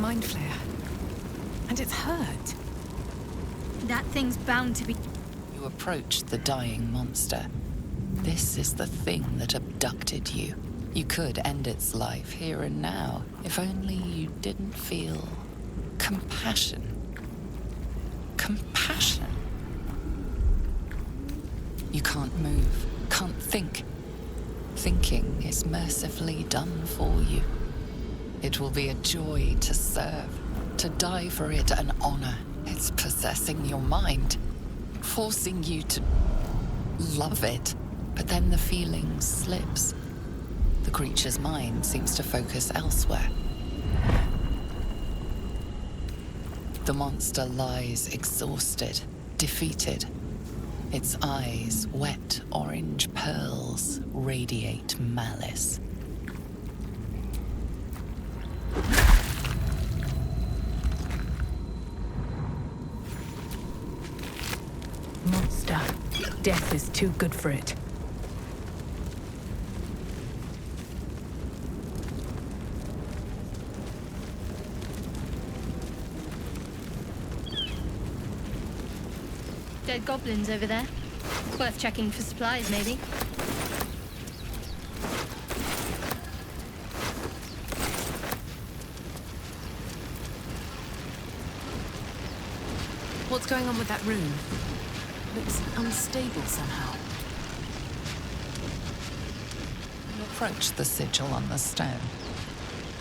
mind flayer. And it's hurt. That thing's bound to be... You approach the dying monster. This is the thing that abducted you. You could end its life here and now, if only you didn't feel compassion. Compassion. You can't move, can't think. Thinking is mercifully done for you. It will be a joy to serve, to die for it an honor. It's possessing your mind, forcing you to love it. But then the feeling slips. The creature's mind seems to focus elsewhere. The monster lies exhausted, defeated. Its eyes, wet orange pearls, radiate malice. Monster. Death is too good for it. Dead goblins over there. Worth checking for supplies, maybe. What's going on with that rune? Looks unstable somehow. You approach the sigil on the stone.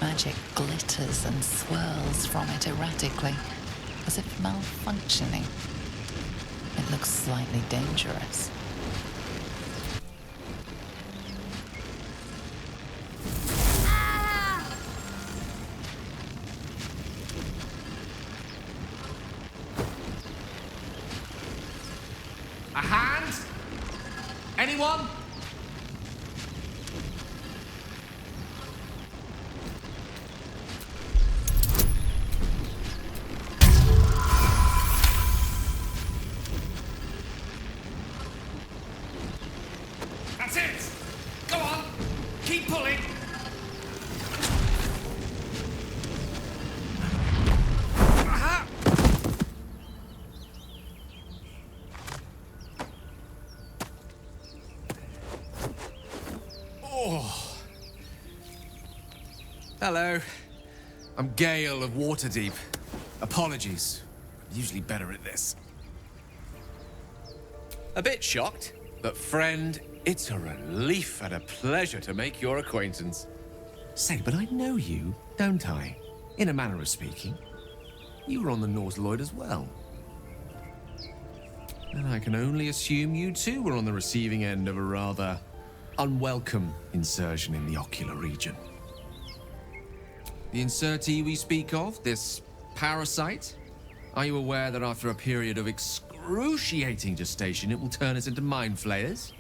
Magic glitters and swirls from it erratically, as if malfunctioning. It looks slightly dangerous. A hand? Anyone? That's it! Go on! Keep pulling! Aha! Oh. Hello. I'm Gale of Waterdeep. Apologies. I'm usually better at this. A bit shocked, but friend, it's a relief and a pleasure to make your acquaintance. Say, but I know you, don't I? In a manner of speaking. You were on the Norse Lloyd as well. And I can only assume you too were on the receiving end of a rather unwelcome insertion in the ocular region. The insertee we speak of, this parasite, are you aware that after a period of excruciating gestation, it will turn us into mind flayers?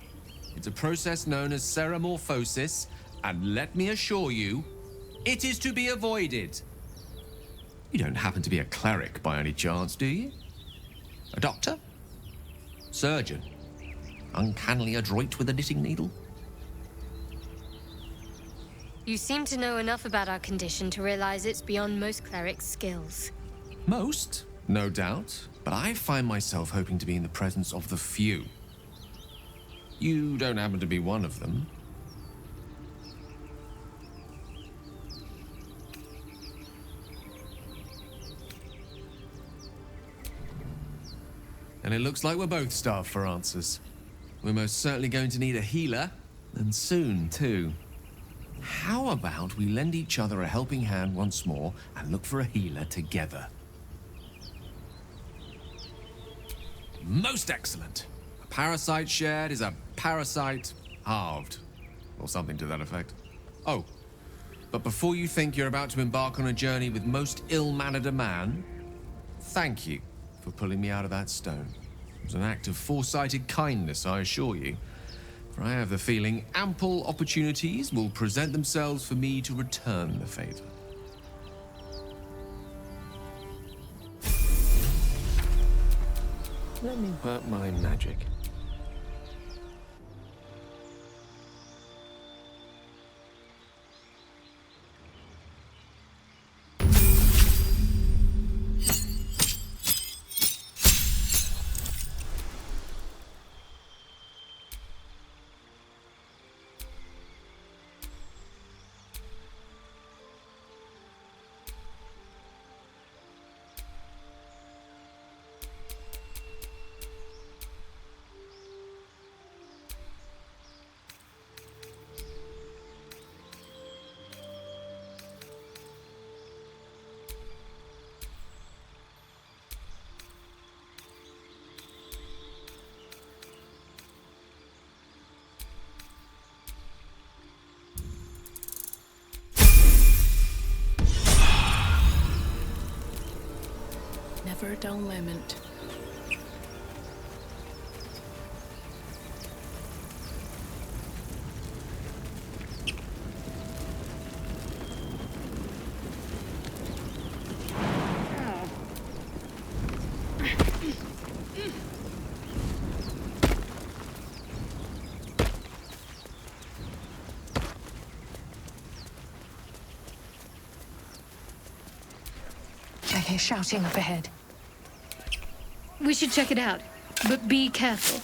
It's a process known as ceremorphosis, and let me assure you, it is to be avoided. You don't happen to be a cleric by any chance, do you? A doctor? Surgeon? Uncannily adroit with a knitting needle? You seem to know enough about our condition to realize it's beyond most clerics' skills. Most, no doubt, but I find myself hoping to be in the presence of the few. You don't happen to be one of them. And it looks like we're both starved for answers. We're most certainly going to need a healer, and soon, too. How about we lend each other a helping hand once more and look for a healer together? Most excellent. A parasite shared is a parasite halved, or something to that effect. Oh, but before you think you're about to embark on a journey with most ill-mannered a man, thank you for pulling me out of that stone. It was an act of foresighted kindness, I assure you. For I have the feeling ample opportunities will present themselves for me to return the favor. Let me work my magic. never a dull moment. I hear shouting up ahead. We should check it out, but be careful.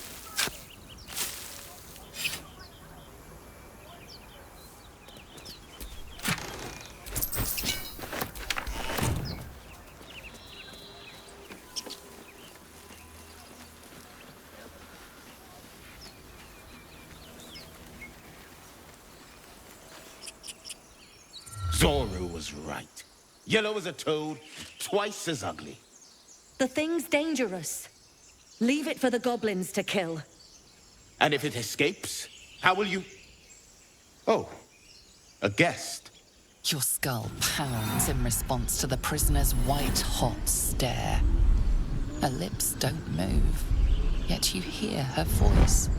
Zoru was right. Yellow as a toad, twice as ugly. The thing's dangerous. Leave it for the goblins to kill. And if it escapes, how will you... Oh, a guest. Your skull pounds in response to the prisoner's white-hot stare. Her lips don't move, yet you hear her voice.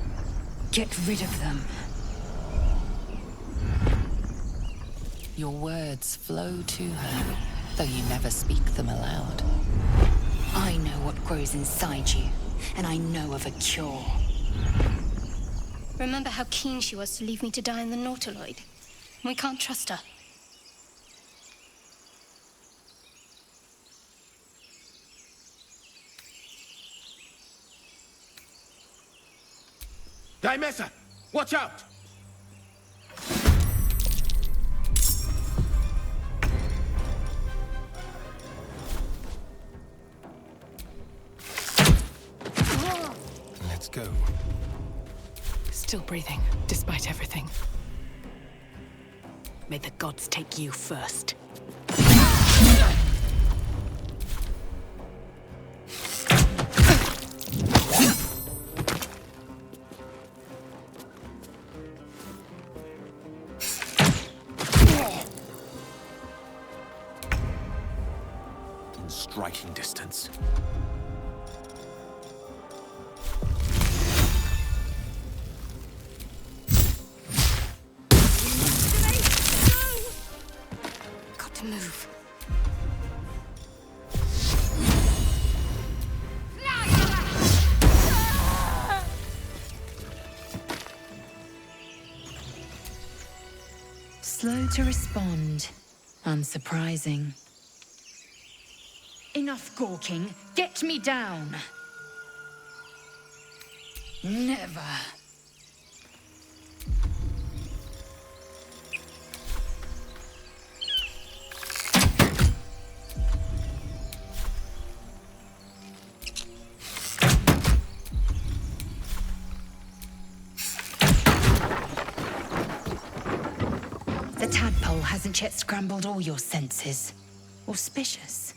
Get rid of them. Your words flow to her, though you never speak them aloud. I know what grows inside you, and I know of a cure. Remember how keen she was to leave me to die in the Nautiloid? We can't trust her. Dimessa, watch out! Let's go. Still breathing, despite everything. May the gods take you first. In striking distance. Got to move. Slow to respond. Unsurprising. Enough gawking. Get me down. Never. The tadpole hasn't yet scrambled all your senses. Auspicious.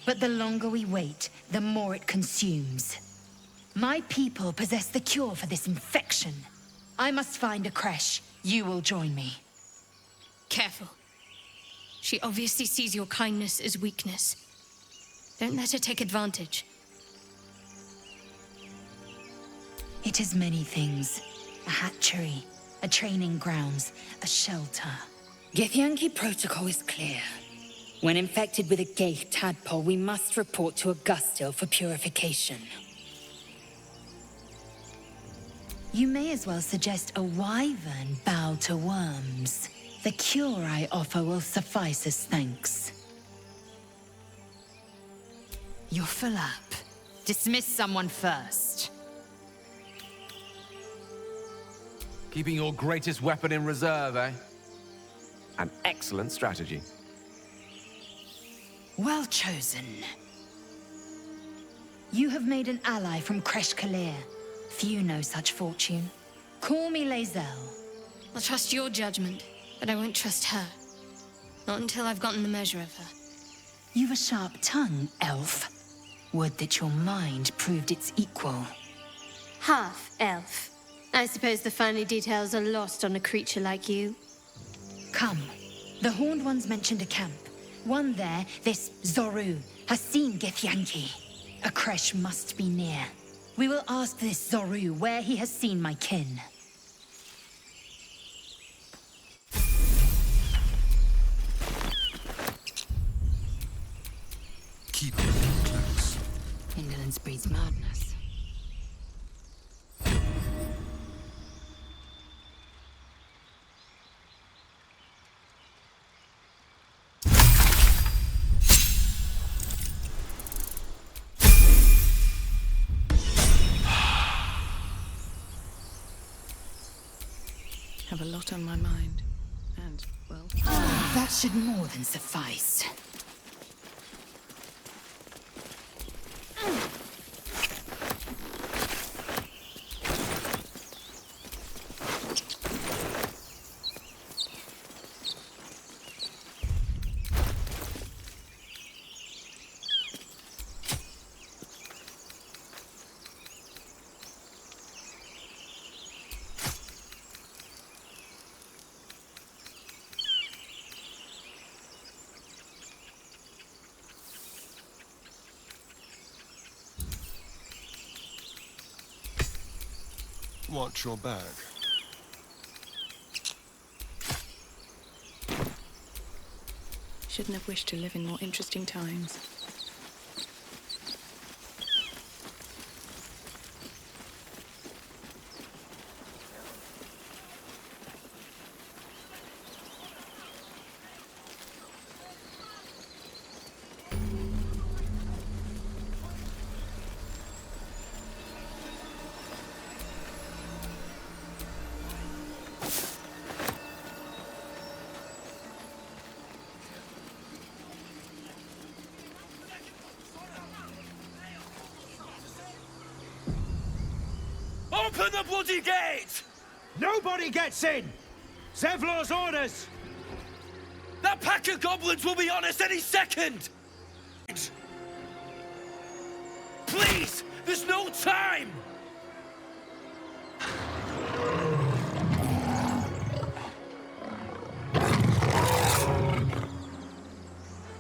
But the longer we wait, the more it consumes. My people possess the cure for this infection. I must find a creche. You will join me. Careful. She obviously sees your kindness as weakness. Don't let her take advantage. It is many things. A hatchery, a training grounds, a shelter. Githyanki protocol is clear. When infected with a gay tadpole, we must report to Augustil for purification. You may as well suggest a wyvern bow to worms. The cure I offer will suffice as thanks. You're full up. Dismiss someone first. Keeping your greatest weapon in reserve, eh? An excellent strategy. Well chosen. You have made an ally from Kresh Kalir. Few know such fortune. Call me Lazel. I'll trust your judgment, but I won't trust her. Not until I've gotten the measure of her. You've a sharp tongue, elf. Would that your mind proved its equal. Half-elf. I suppose the finer details are lost on a creature like you. Come. The Horned Ones mentioned a camp. One there, this Zoru, has seen Githyanki. A creche must be near. We will ask this Zoru where he has seen my kin. Keep it close. Indolence breeds madness. Have a lot on my mind. And, well... That should more than suffice. Watch your bag. Shouldn't have wished to live in more interesting times. Open the bloody gate! Nobody gets in! Zevlor's orders! That pack of goblins will be on us any second! Please! There's no time!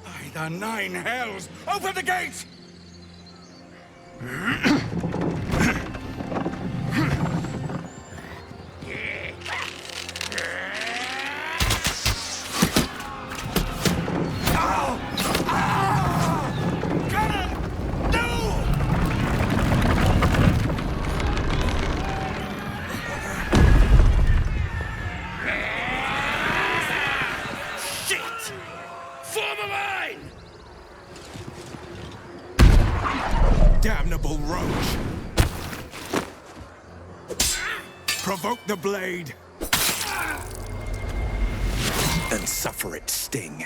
By the nine hells! Open the gate! Damnable roach! Provoke the blade! And suffer its sting.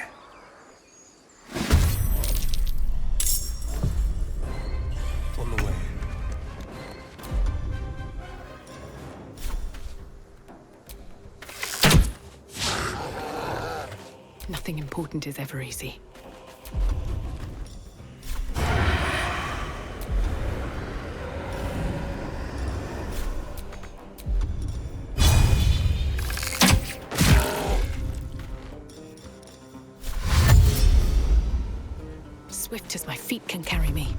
On the way. Nothing important is ever easy. Swift as my feet can carry me.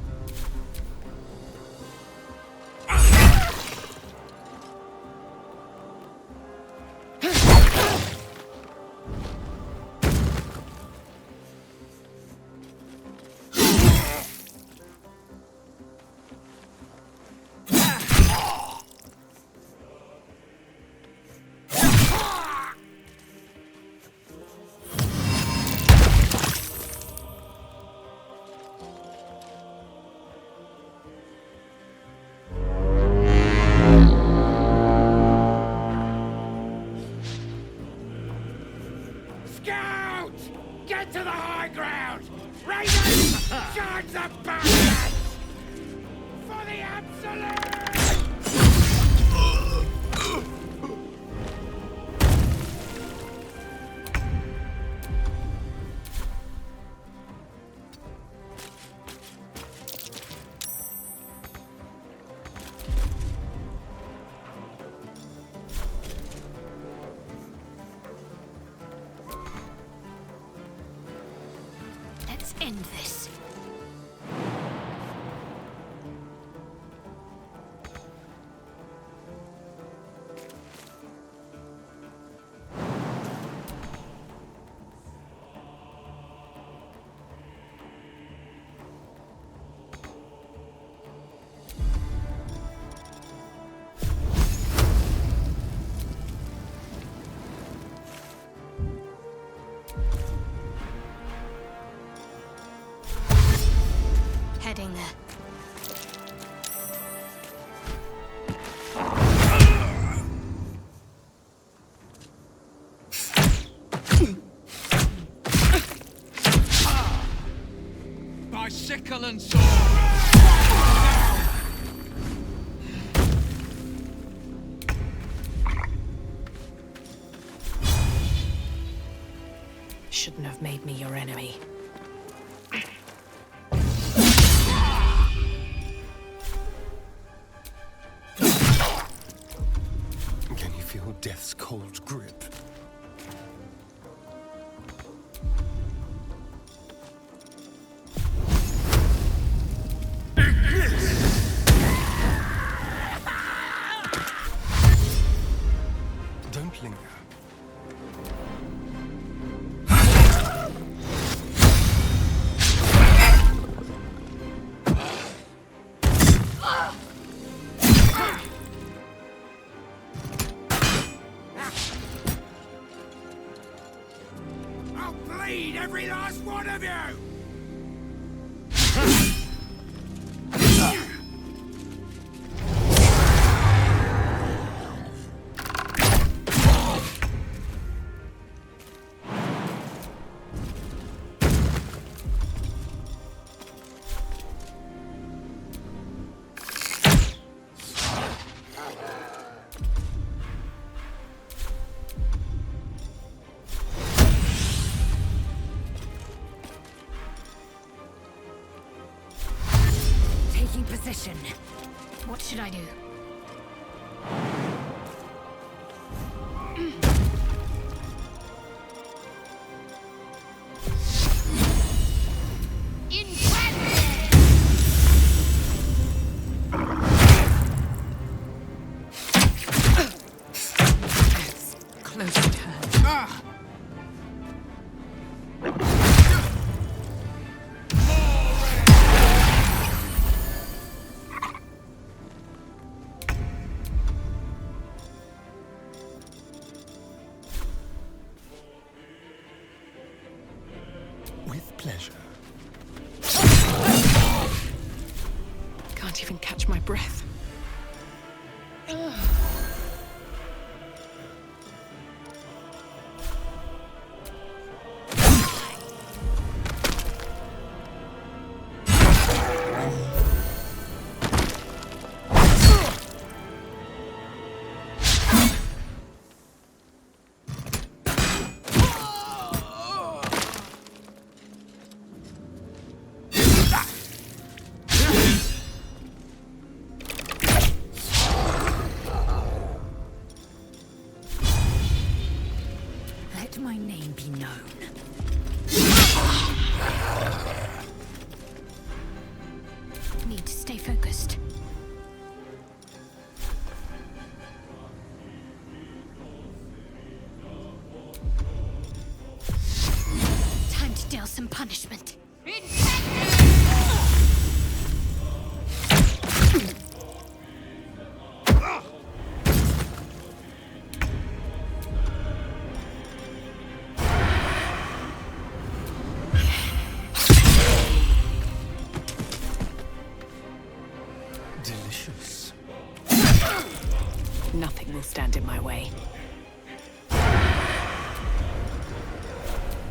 Scout! Get to the high ground! Raiders! Charge the bastards! For the absolute! Let's end this. sickle and sword! Shouldn't have made me your enemy. Can you feel death's cold grip? Don't linger. I'll bleed every last one of you! Taking position. What should I do? Close turn. With pleasure. Can't even catch my breath. Let my name be known. Need to stay focused. Time to deal some punishment. Delicious. Nothing will stand in my way.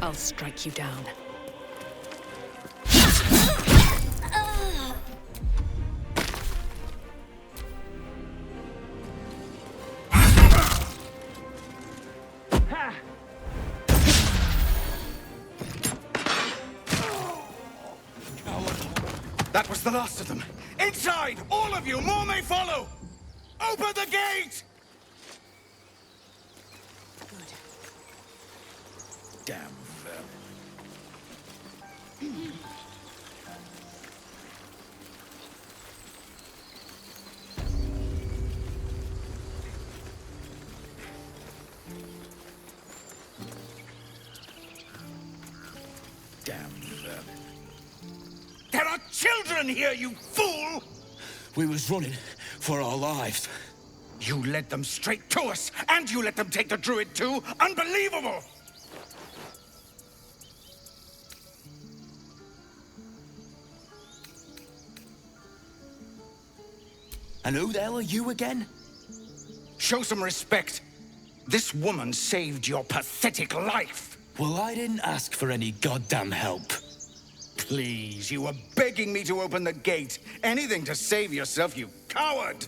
I'll strike you down. That was the last of them. Inside! All of you! More may follow! Open the gate! Good. Damn vermin. Damn vermin. There are children here, you fool! We was running for our lives. You led them straight to us, and you let them take the druid too? Unbelievable! And who the hell are you again? Show some respect. This woman saved your pathetic life. Well, I didn't ask for any goddamn help. Please, you were begging me to open the gate. Anything to save yourself, you coward!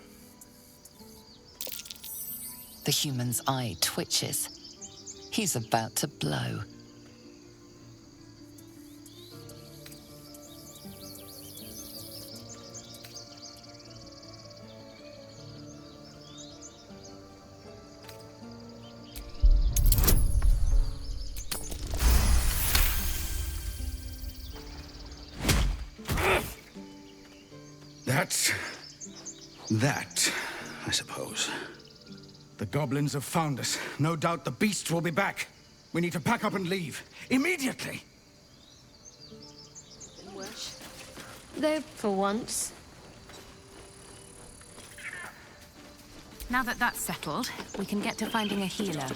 The human's eye twitches. He's about to blow. That, I suppose. The goblins have found us. No doubt the beasts will be back. We need to pack up and leave. Immediately! Though, for once. Now that that's settled, we can get to finding a healer.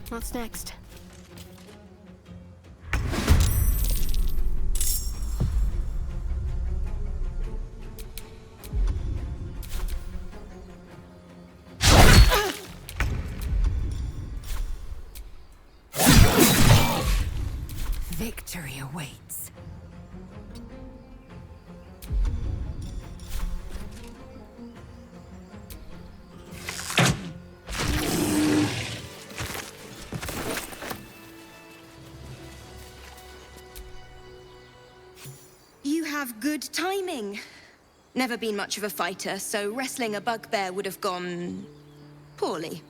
What's next? Victory awaits. You have good timing. Never been much of a fighter, so wrestling a bugbear would have gone poorly.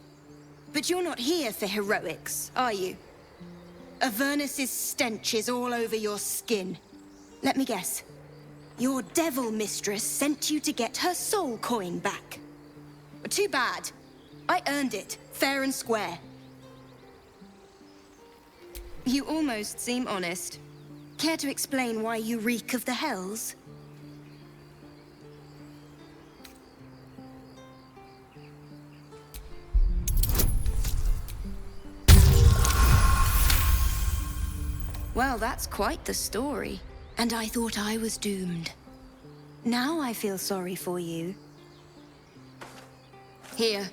But you're not here for heroics, are you? Avernus's stench is all over your skin. Let me guess. Your devil mistress sent you to get her soul coin back. Too bad. I earned it, fair and square. You almost seem honest. Care to explain why you reek of the hells? Well, that's quite the story. And I thought I was doomed. Now I feel sorry for you. Here.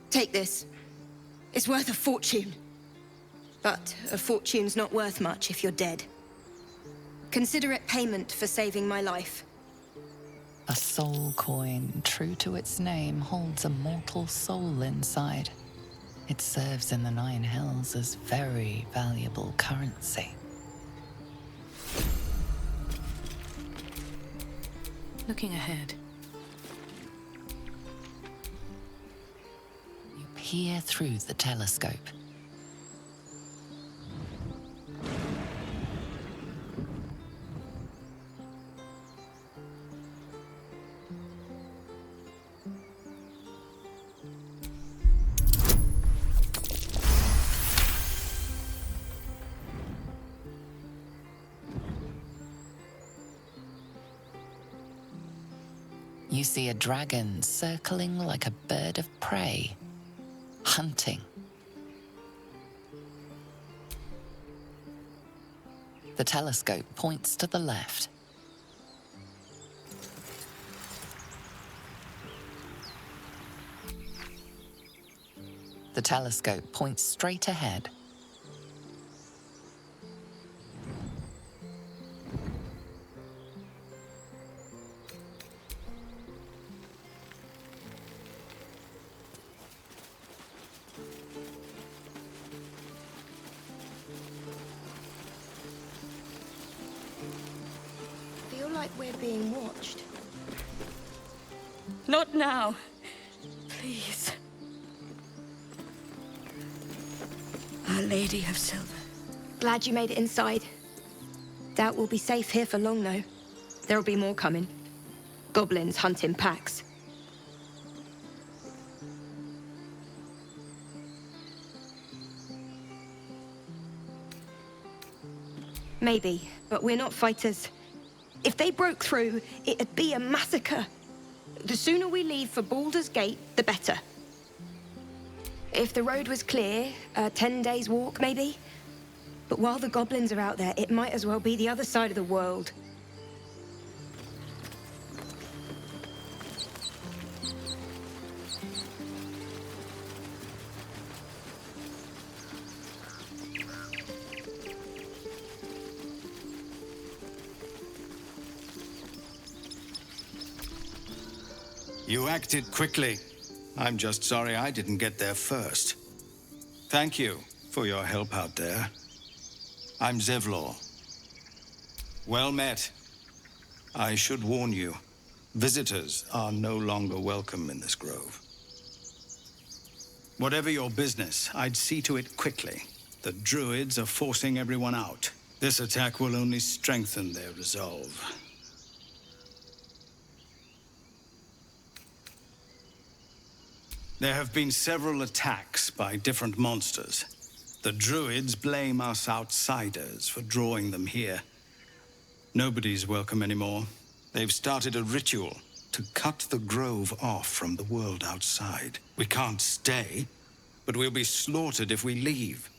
Take this. It's worth a fortune. But a fortune's not worth much if you're dead. Consider it payment for saving my life. A soul coin, true to its name, holds a mortal soul inside. It serves in the Nine Hells as very valuable currency. Looking ahead. You peer through the telescope. You see a dragon circling like a bird of prey, hunting. The telescope points to the left. The telescope points straight ahead. Like we're being watched. Not now. Please. Our Lady of Silver, Glad you made it inside. Doubt we'll be safe here for long, though. There'll be more coming. Goblins hunt in packs. Maybe, but we're not fighters. If they broke through, it'd be a massacre. The sooner we leave for Baldur's Gate, the better. If the road was clear, 10 days walk, maybe? But while the goblins are out there, it might as well be the other side of the world. You acted quickly. I'm just sorry I didn't get there first. Thank you for your help out there. I'm Zevlor. Well met. I should warn you, visitors are no longer welcome in this grove. Whatever your business, I'd see to it quickly. The druids are forcing everyone out. This attack will only strengthen their resolve. There have been several attacks by different monsters. The druids blame us outsiders for drawing them here. Nobody's welcome anymore. They've started a ritual to cut the grove off from the world outside. We can't stay, but we'll be slaughtered if we leave.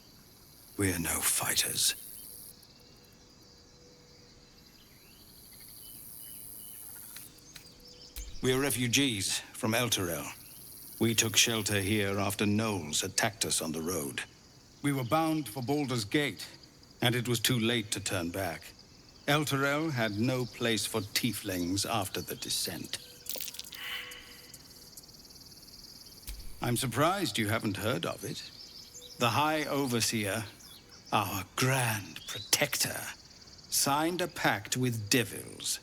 We're no fighters. We're refugees from Elturel. We took shelter here after gnolls attacked us on the road. We were bound for Baldur's Gate, and it was too late to turn back. Elturel had no place for tieflings after the descent. I'm surprised you haven't heard of it. The High Overseer, our Grand Protector, signed a pact with devils.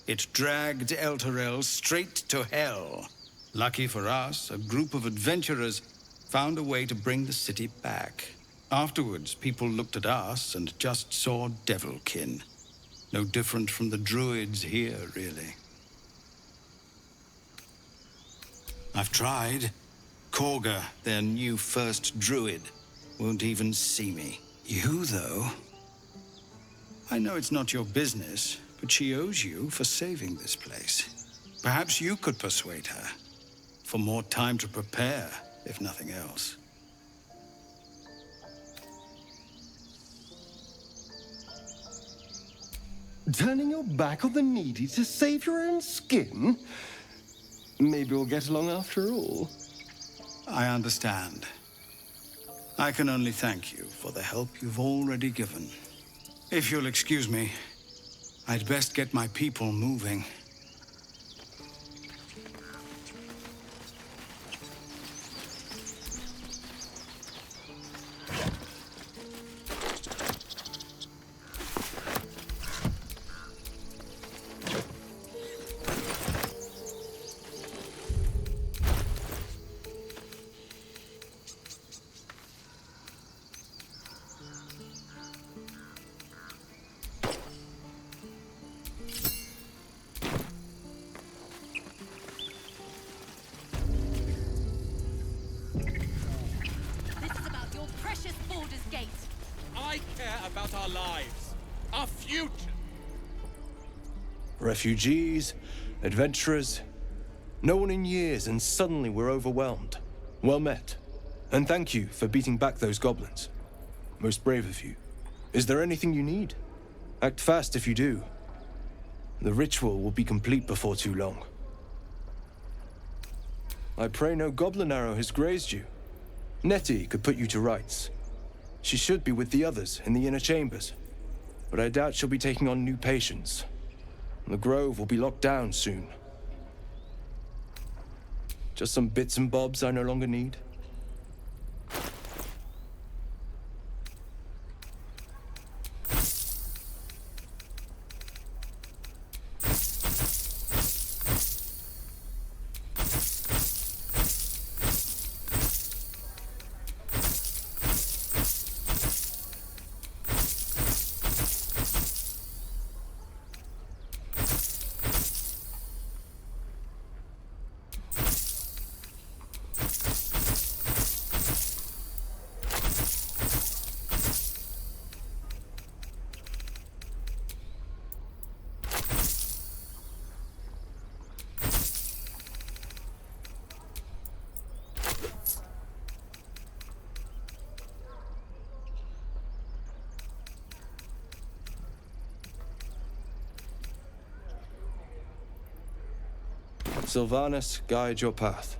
It dragged Elturel straight to hell. Lucky for us, a group of adventurers found a way to bring the city back. Afterwards, people looked at us and just saw devilkin. No different from the druids here, really. I've tried. Korga, their new first druid, won't even see me. You, though? I know it's not your business, but she owes you for saving this place. Perhaps you could persuade her. For more time to prepare, if nothing else. Turning your back on the needy to save your own skin? Maybe we'll get along after all. I understand. I can only thank you for the help you've already given. If you'll excuse me, I'd best get my people moving. Refugees, adventurers, no one in years, and suddenly we're overwhelmed. Well met. And thank you for beating back those goblins. Most brave of you. Is there anything you need? Act fast if you do. The ritual will be complete before too long. I pray no goblin arrow has grazed you. Nettie could put you to rights. She should be with the others in the inner chambers, but I doubt she'll be taking on new patients. The grove will be locked down soon. Just some bits and bobs I no longer need. Sylvanas, guide your path.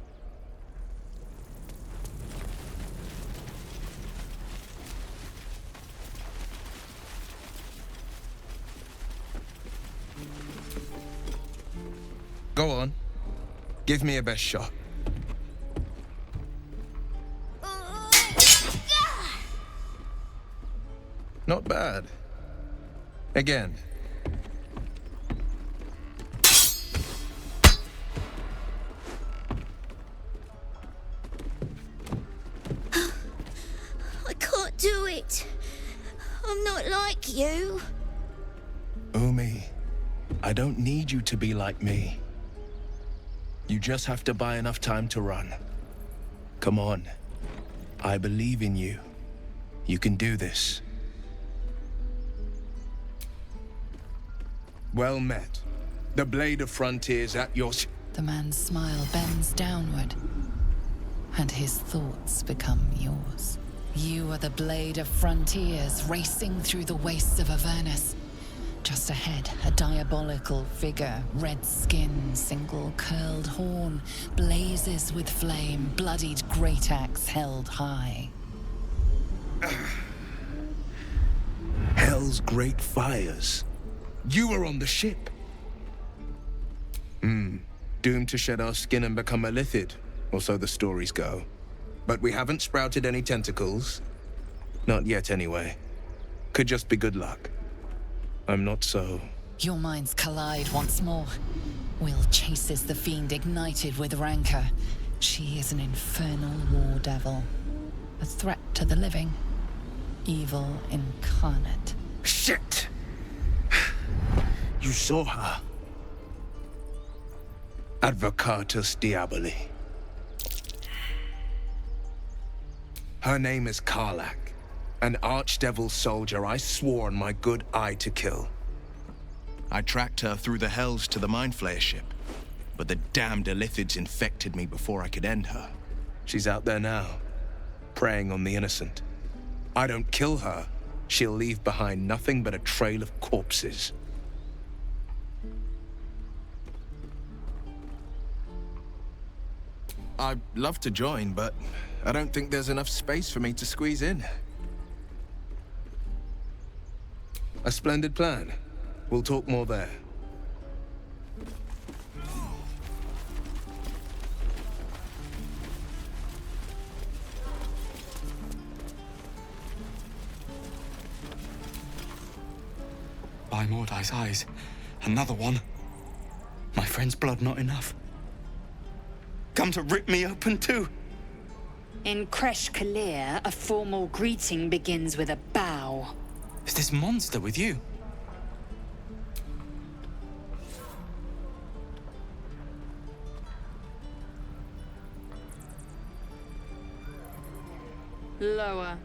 Go on. Give me a best shot. Not bad. Again. I can't do it. I'm not like you. Umi, I don't need you to be like me. You just have to buy enough time to run. Come on. I believe in you. You can do this. Well met. The Blade of Frontiers at your... The man's smile bends downward, and his thoughts become yours. You are the Blade of Frontiers, racing through the wastes of Avernus. Just ahead, a diabolical figure, red skin, single curled horn, blazes with flame, bloodied great axe held high. Hell's great fires. You were on the ship. Doomed to shed our skin and become a lithid, or so the stories go. But we haven't sprouted any tentacles. Not yet, anyway. Could just be good luck. I'm not so... Your minds collide once more. Wyll chases the fiend ignited with rancor. She is an infernal war devil. A threat to the living. Evil incarnate. Shit! You saw her. Advocatus Diaboli. Her name is Karlach, an archdevil soldier I swore on my good eye to kill. I tracked her through the hells to the Mind Flayer ship, but the damned Illithids infected me before I could end her. She's out there now, preying on the innocent. I don't kill her, she'll leave behind nothing but a trail of corpses. I'd love to join, but I don't think there's enough space for me to squeeze in. A splendid plan. We'll talk more there. By Mordai's eyes, another one. My friend's blood not enough. Come to rip me open too. In Kresh Kalir, a formal greeting begins with a bow. Is this monster with you? Lower.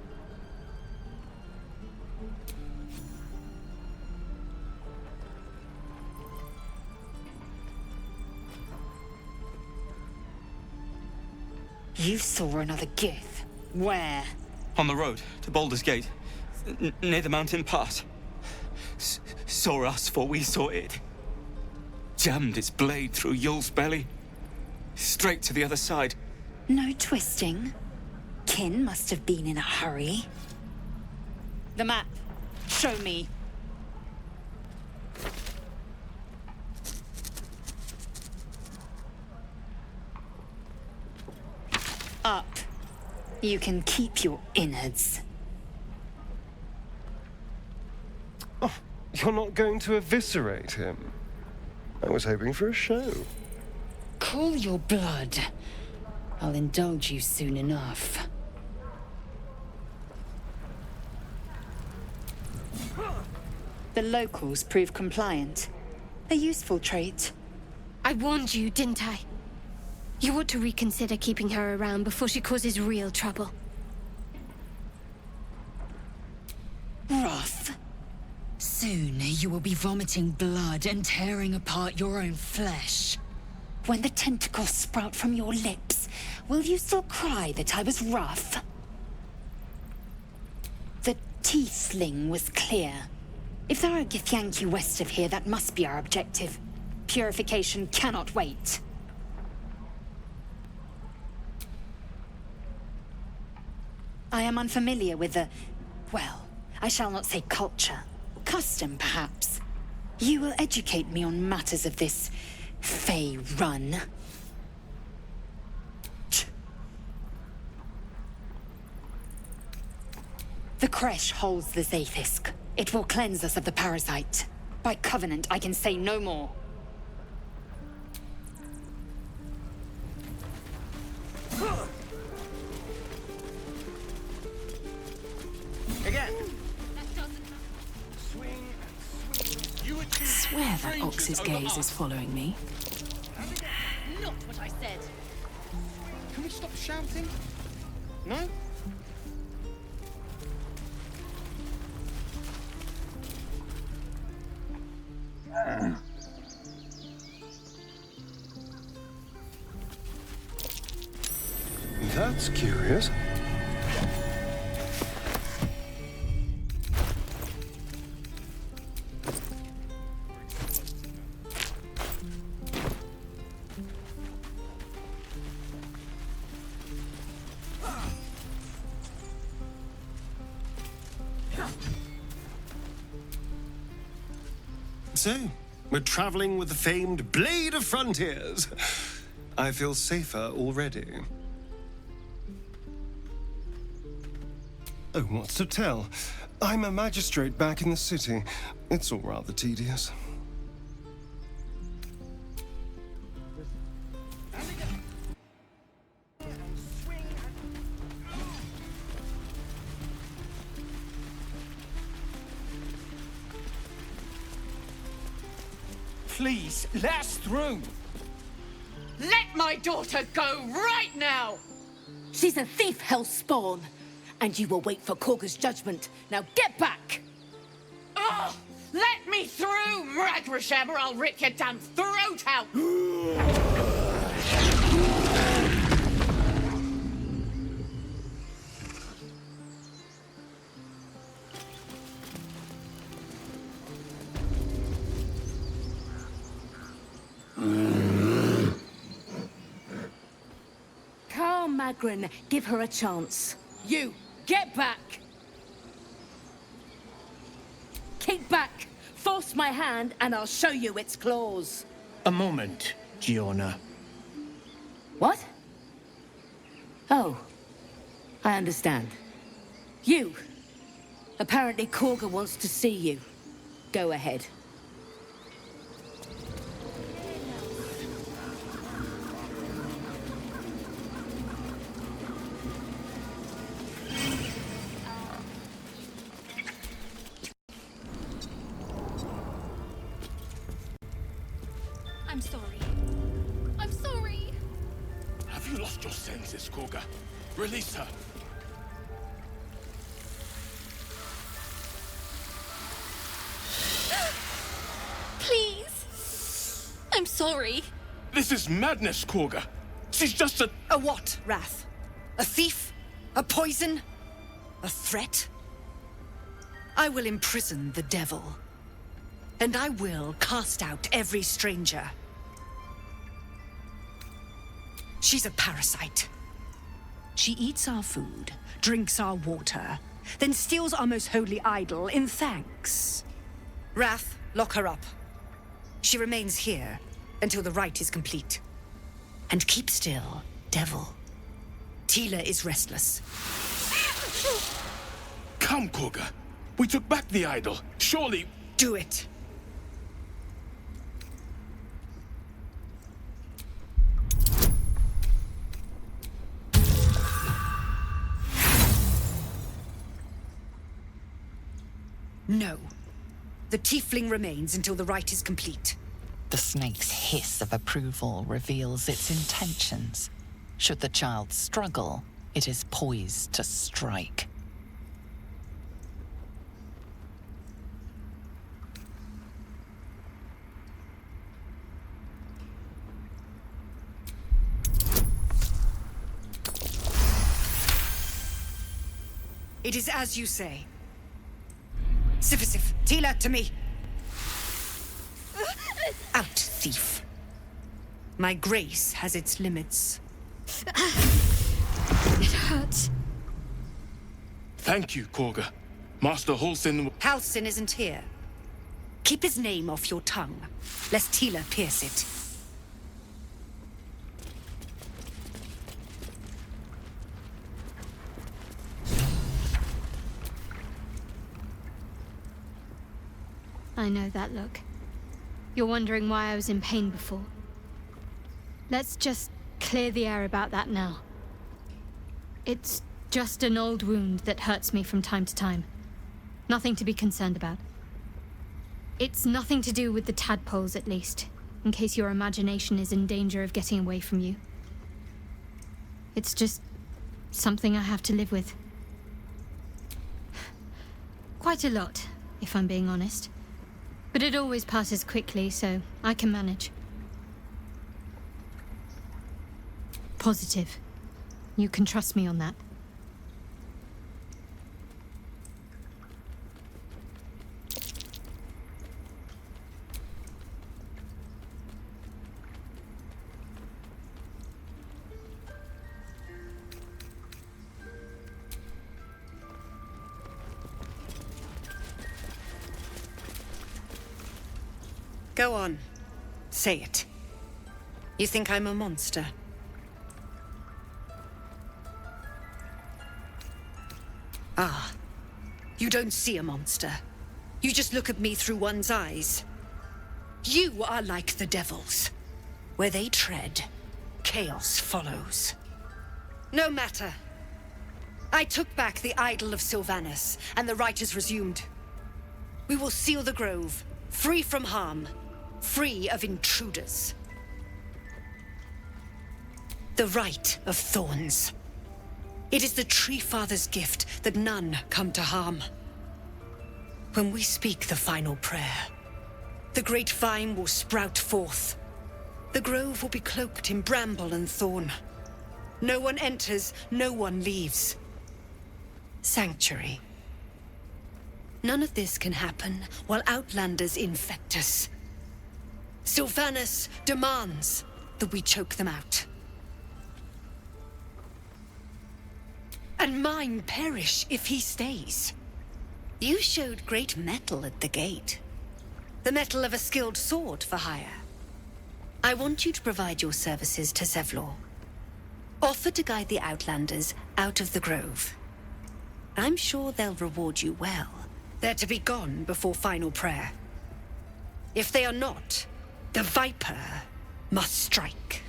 You saw another Gith. Where? On the road to Baldur's Gate, near the mountain pass. Saw us before we saw it. Jammed its blade through Yul's belly. Straight to the other side. No twisting. Kin must have been in a hurry. The map. Show me. Up. You can keep your innards. Oh, you're not going to eviscerate him? I was hoping for a show. Cool your blood. I'll indulge you soon enough. The locals prove compliant. A useful trait. I warned you, didn't I? You ought to reconsider keeping her around before she causes real trouble. Roth. Soon you will be vomiting blood and tearing apart your own flesh. When the tentacles sprout from your lips, will you still cry that I was rough? The tiefling was clear. If there are Githyanki west of here, that must be our objective. Purification cannot wait. I am unfamiliar with the... well, I shall not say culture. Custom, perhaps. You will educate me on matters of this... Fey run. The creche holds the Zaithisk. It will cleanse us of the parasite. By covenant, I can say no more. Again. I swear that ox's gaze is following me. Not what I said. Can we stop shouting? No? That's curious. So, we're traveling with the famed Blade of Frontiers. I feel safer already. Oh, what's to tell? I'm a magistrate back in the city. It's all rather tedious. Please, let us through! Let my daughter go right now! She's a thief, hellspawn, and you will wait for Korga's judgment. Now get back! Oh, let me through, Mragrashem, or I'll rip your damn throat out! Carl Magrin, give her a chance. You, get back! Keep back! Force my hand and I'll show you its claws. A moment, Giona. What? Oh, I understand. You. Apparently Korga wants to see you. Go ahead. I'm sorry. I'm sorry. Have you lost your senses, Korga? Release her. Please. I'm sorry. This is madness, Korga. She's just a... A what, Wrath? A thief? A poison? A threat? I will imprison the devil. And I will cast out every stranger. She's a parasite. She eats our food, drinks our water, then steals our most holy idol in thanks. Wrath, lock her up. She remains here until the rite is complete. And keep still, devil. Tila is restless. Come, Korga. We took back the idol. Surely... Do it. No. The tiefling remains until the rite is complete. The snake's hiss of approval reveals its intentions. Should the child struggle, it is poised to strike. It is as you say. Sifisif, Tila, to me. Out, thief. My grace has its limits. It hurts. Thank you, Korga. Master Halsin... Halsin isn't here. Keep his name off your tongue, lest Tila pierce it. I know that look. You're wondering why I was in pain before. Let's just clear the air about that now. It's just an old wound that hurts me from time to time. Nothing to be concerned about. It's nothing to do with the tadpoles, at least, in case your imagination is in danger of getting away from you. It's just something I have to live with. Quite a lot, if I'm being honest. But it always passes quickly, so I can manage. Positive. You can trust me on that. Go on. Say it. You think I'm a monster? Ah. You don't see a monster. You just look at me through one's eyes. You are like the devils. Where they tread, chaos follows. No matter. I took back the idol of Sylvanas, and the rite is resumed. We will seal the grove, free from harm. Free of intruders. The rite of thorns. It is the Tree Father's gift that none come to harm. When we speak the final prayer, the great vine will sprout forth. The grove will be cloaked in bramble and thorn. No one enters, no one leaves. Sanctuary. None of this can happen while Outlanders infect us. Sylvanas demands that we choke them out. And mine perish if he stays. You showed great mettle at the gate. The mettle of a skilled sword for hire. I want you to provide your services to Zevlor. Offer to guide the Outlanders out of the grove. I'm sure they'll reward you well. They're to be gone before final prayer. If they are not, the Viper must strike.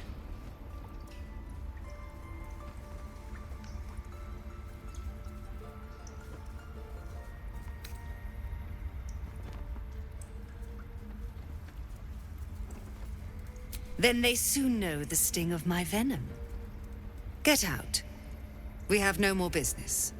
Then they soon know the sting of my venom. Get out. We have no more business.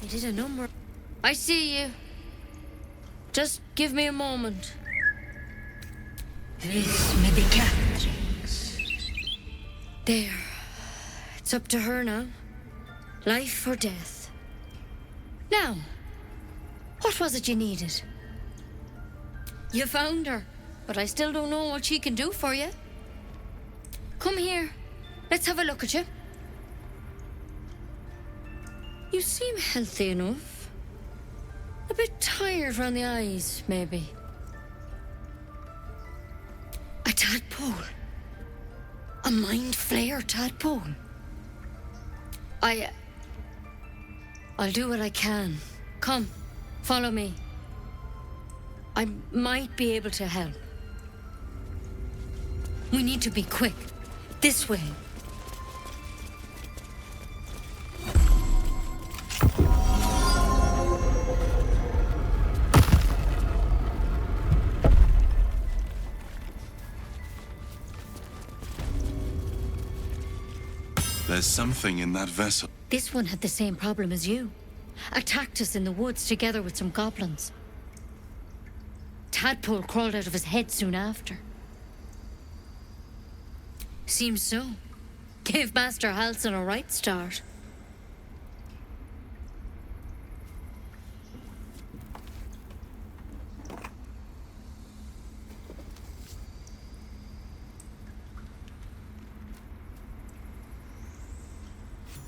They did a number. I see you. Just give me a moment. There. It's up to her now. Life or death. Now, what was it you needed? You found her, but I still don't know what she can do for you. Come here. Let's have a look at you. You seem healthy enough. A bit tired around the eyes, maybe. A tadpole. A mind flayer tadpole. I'll do what I can. Come, follow me. I might be able to help. We need to be quick. This way. There's something in that vessel. This one had the same problem as you. Attacked us in the woods together with some goblins. Tadpole crawled out of his head soon after. Seems so. Gave Master Halsin a right start.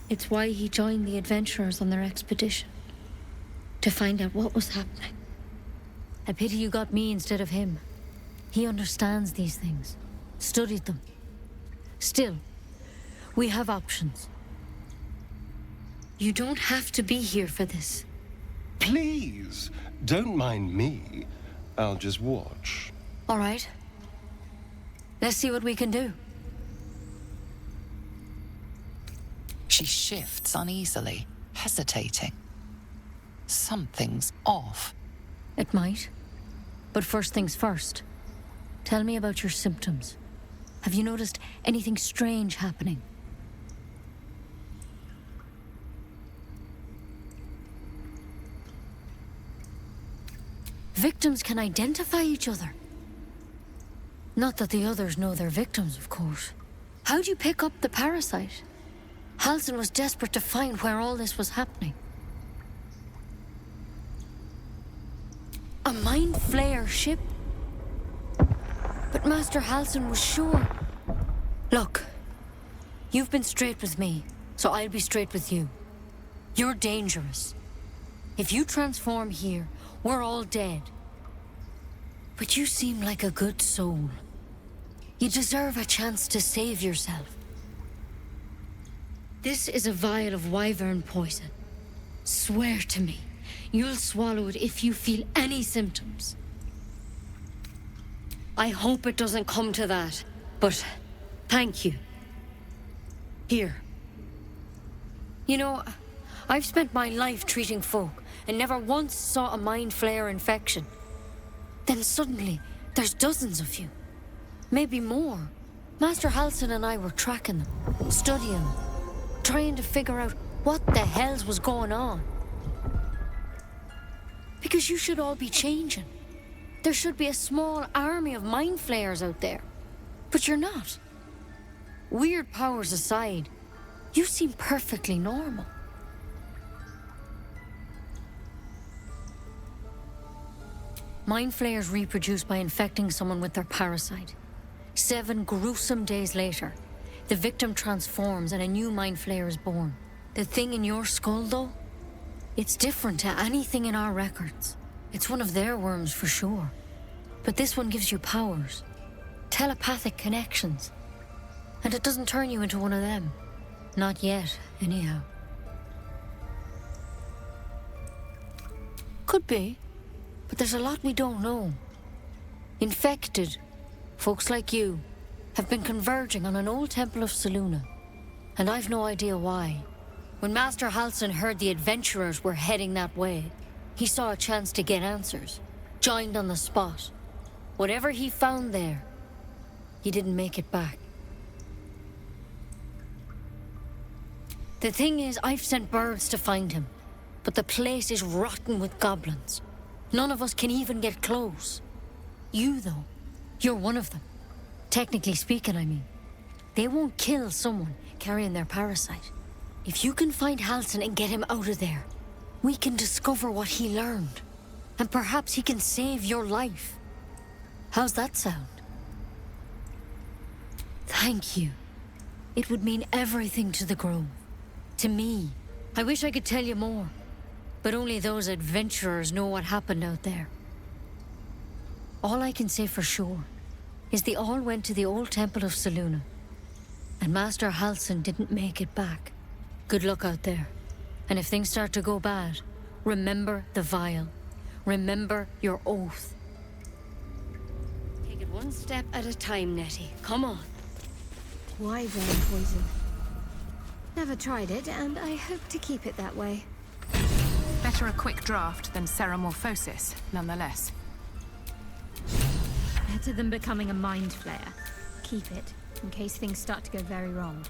It's why he joined the adventurers on their expedition. To find out what was happening. I pity you got me instead of him. He understands these things. Studied them. Still, we have options. You don't have to be here for this. Please, don't mind me. I'll just watch. All right. Let's see what we can do. She shifts uneasily, hesitating. Something's off. It might. But first things first. Tell me about your symptoms. Have you noticed anything strange happening? Victims can identify each other. Not that the others know they're victims, of course. How'd you pick up the parasite? Halsin was desperate to find where all this was happening. A Mind Flayer ship? But Master Halsin was sure. Look, you've been straight with me, so I'll be straight with you. You're dangerous. If you transform here, we're all dead. But you seem like a good soul. You deserve a chance to save yourself. This is a vial of wyvern poison. Swear to me, you'll swallow it if you feel any symptoms. I hope it doesn't come to that, but thank you. Here. You know, I've spent my life treating folk and never once saw a Mind Flayer infection. Then suddenly, there's dozens of you. Maybe more. Master Halsin and I were tracking them, studying them, trying to figure out what the hells was going on. Because you should all be changing. There should be a small army of Mind Flayers out there. But you're not. Weird powers aside, you seem perfectly normal. Mind Flayers reproduce by infecting someone with their parasite. 7 gruesome days later, the victim transforms and a new Mind Flayer is born. The thing in your skull, though, it's different to anything in our records. It's one of their worms for sure. But this one gives you powers. Telepathic connections. And it doesn't turn you into one of them. Not yet, anyhow. Could be. But there's a lot we don't know. Infected, folks like you, have been converging on an old temple of Selûne. And I've no idea why. When Master Halsin heard the adventurers were heading that way, he saw a chance to get answers. Joined on the spot. Whatever he found there, he didn't make it back. The thing is, I've sent birds to find him. But the place is rotten with goblins. None of us can even get close. You, though, you're one of them. Technically speaking, I mean. They won't kill someone carrying their parasite. If you can find Halsin and get him out of there, we can discover what he learned. And perhaps he can save your life. How's that sound? Thank you. It would mean everything to the Grove. To me. I wish I could tell you more. But only those adventurers know what happened out there. All I can say for sure is they all went to the old temple of Selûne. And Master Halsin didn't make it back. Good luck out there. And if things start to go bad, remember the vial. Remember your oath. Take it one step at a time, Nettie. Come on. Wyvern poison. Never tried it, and I hope to keep it that way. Better a quick draft than ceramorphosis, nonetheless. Better than becoming a Mind Flayer. Keep it, in case things start to go very wrong.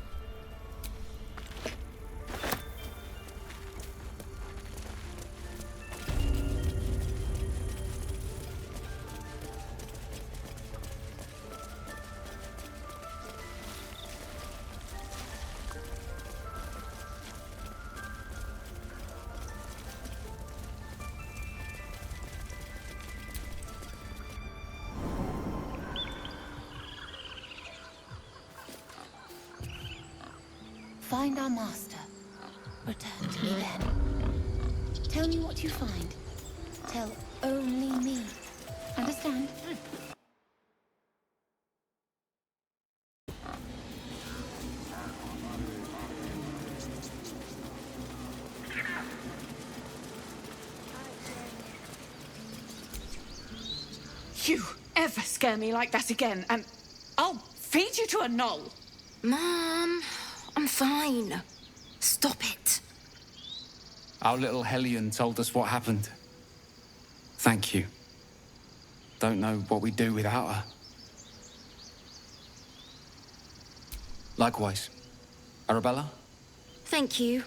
Find our master. Return to me then. Tell me what you find. Tell only me. Understand? You ever scare me like that again, and I'll feed you to a gnoll. Mom, I'm fine. Stop it. Our little Hellion told us what happened. Thank you. Don't know what we'd do without her. Likewise. Arabella? Thank you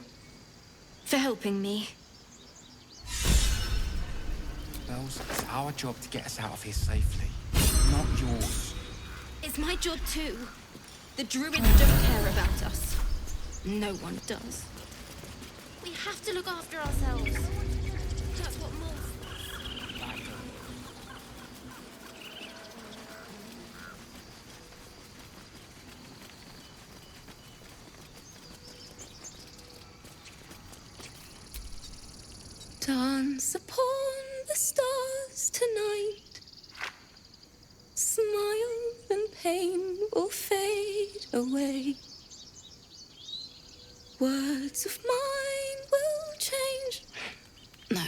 for helping me. Bells, it's our job to get us out of here safely, not yours. It's my job too. The druids don't care about us. No one does. We have to look after ourselves. That's what moles... Dance upon the stars tonight. Smile and pain will fade away. Words of mine will change. No.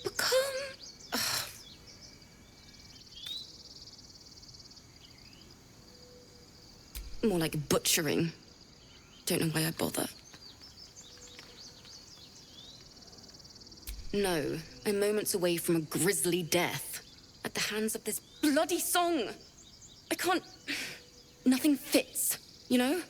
Become... More like butchering. Don't know why I bother. No, I'm moments away from a grisly death. At the hands of this bloody song. I can't... Nothing fits, you know?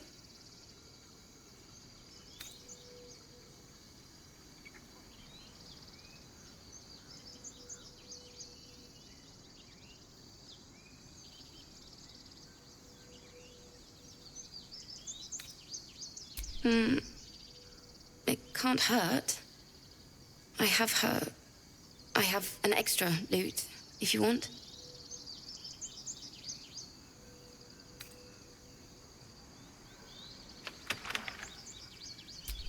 It can't hurt. I have an extra loot, if you want.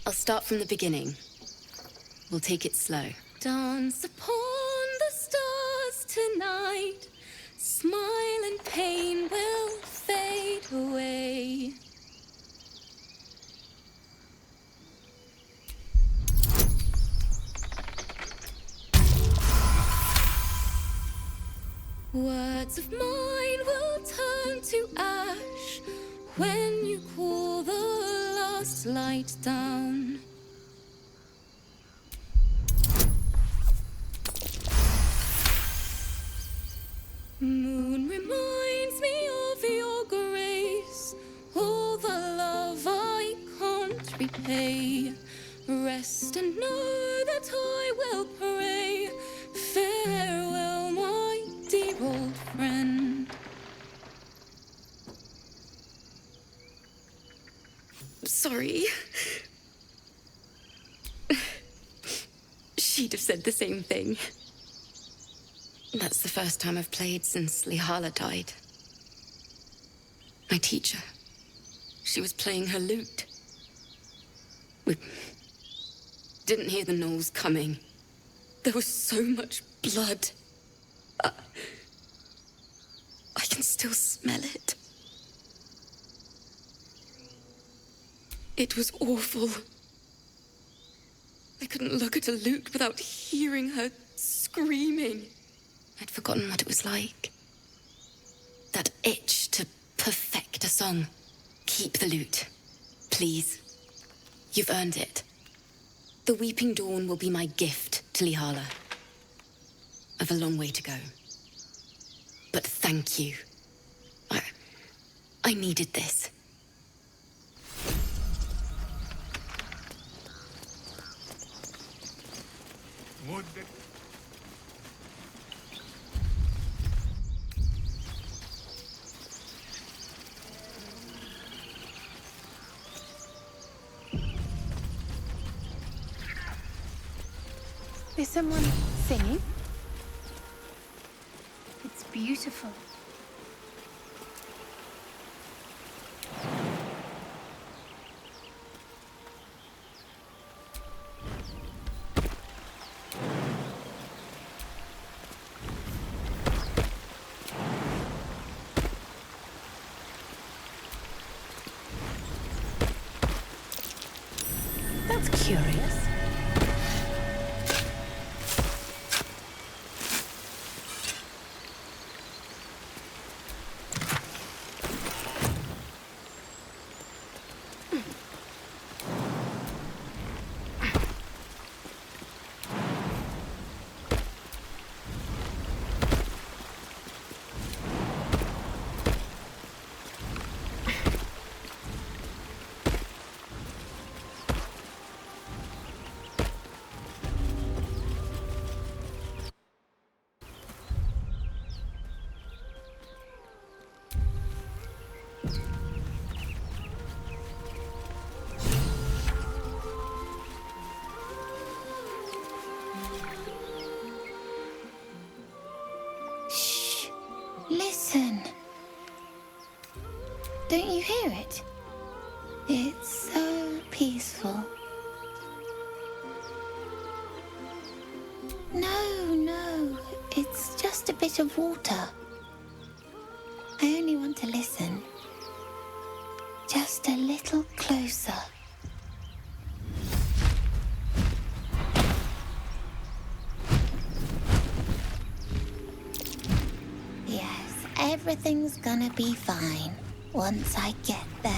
I'll start from the beginning. We'll take it slow. Dance upon the stars tonight. Smile and pain will fade away. Words of mine will turn to ash when you cool the last light down. Moon reminds me of your grace, all the love I can't repay. Rest and know that I will pray. Farewell, my dear old friend. Sorry. She'd have said the same thing. That's the first time I've played since Lihala died. My teacher. She was playing her lute. We didn't hear the gnolls coming. There was so much blood. I can still smell it. It was awful. I couldn't look at a lute without hearing her screaming. I'd forgotten what it was like. That itch to perfect a song. Keep the lute, please. You've earned it. The Weeping Dawn will be my gift to Lihala. I've a long way to go. But thank you. I needed this. Is someone singing? It's beautiful. That's curious. Listen. Don't you hear it? It's so peaceful. No, it's just a bit of water. I only want to listen. Just a little closer. Yes, everything's gonna be fine once I get there.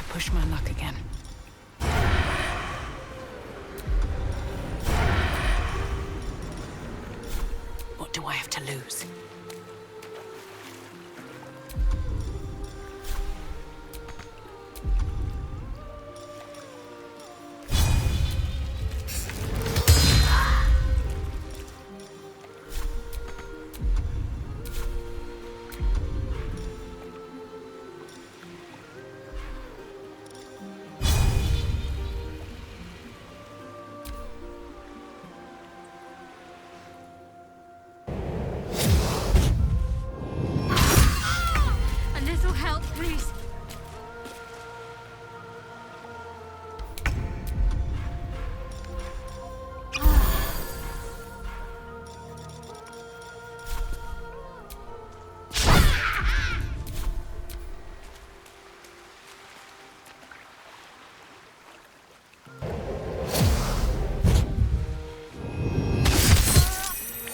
Push my luck again. What do I have to lose?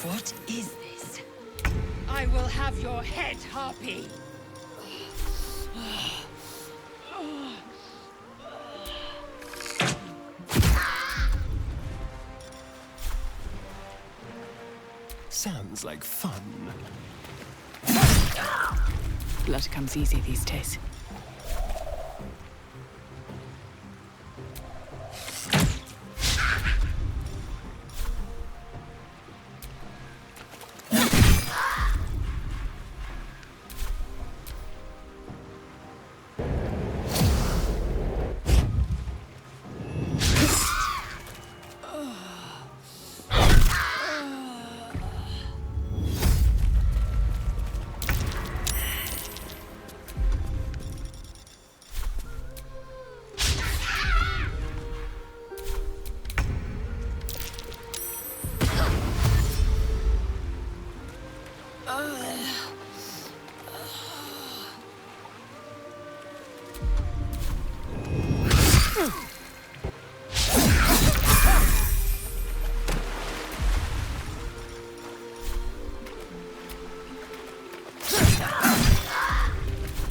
What is this? I will have your head, Harpy. Sounds like fun. blood comes easy these days.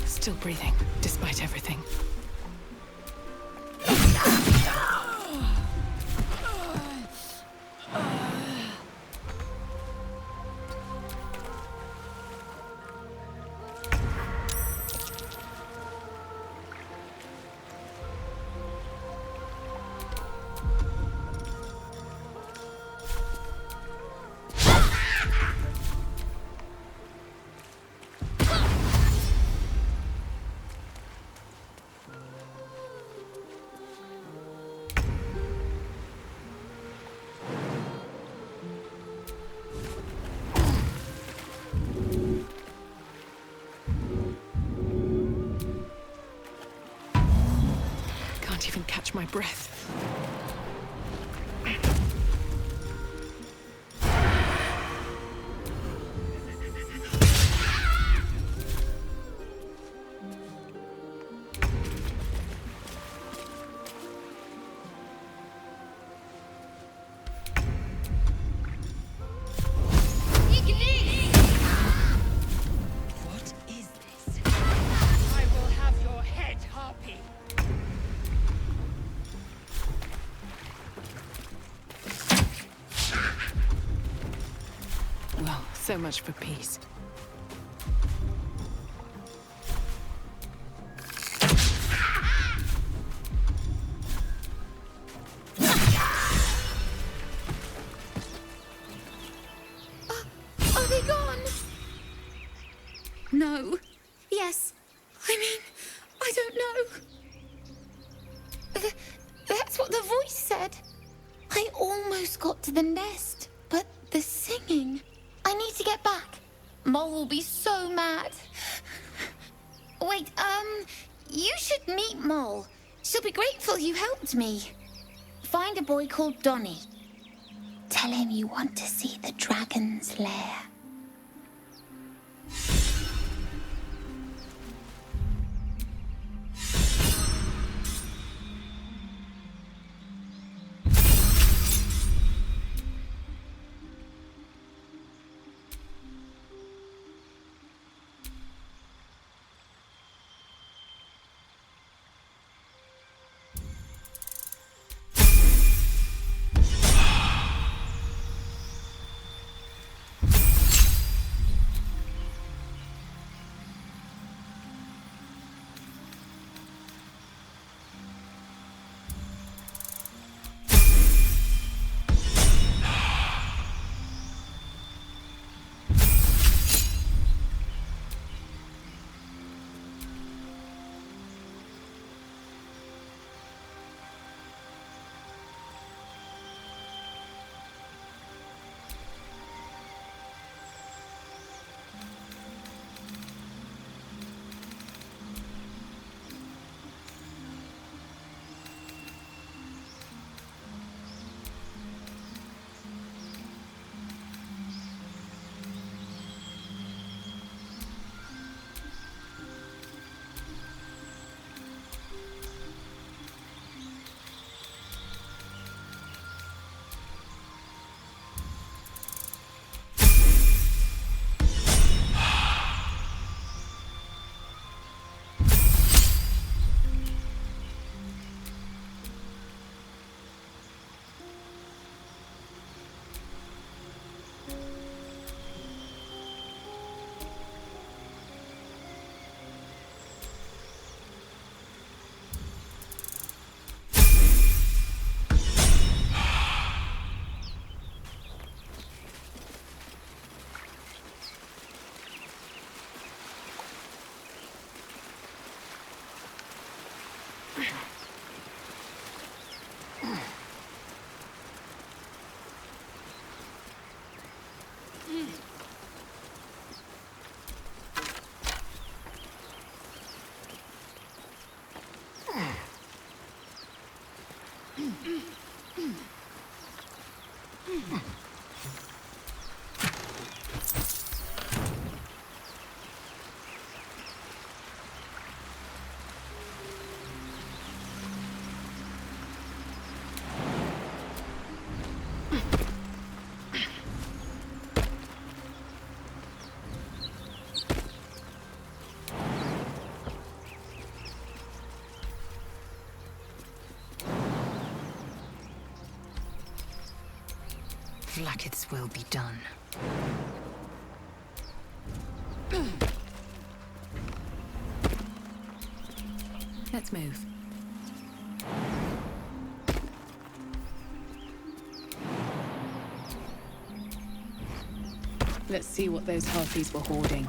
Still breathing, despite everything. Can't even catch my breath. What is this? I will have your head, Harpy. Well, so much for peace. Are they gone? No. Yes. I mean, I don't know. That's what the voice said. I almost got to the nest, but the singing... I need to get back. Mole will be so mad. Wait, you should meet Mole. She'll be grateful you helped me. Find a boy called Donny. Tell him you want to see the dragon's lair. Blacketh's will be done. Let's move. Let's see what those harpies were hoarding.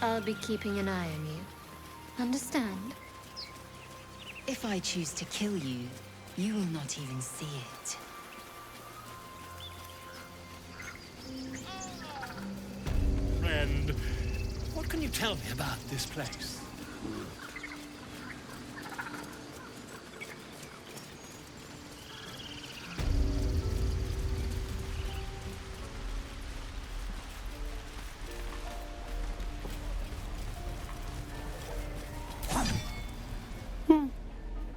I'll be keeping an eye on you. Understand? If I choose to kill you, you will not even see it. Friend, what can you tell me about this place?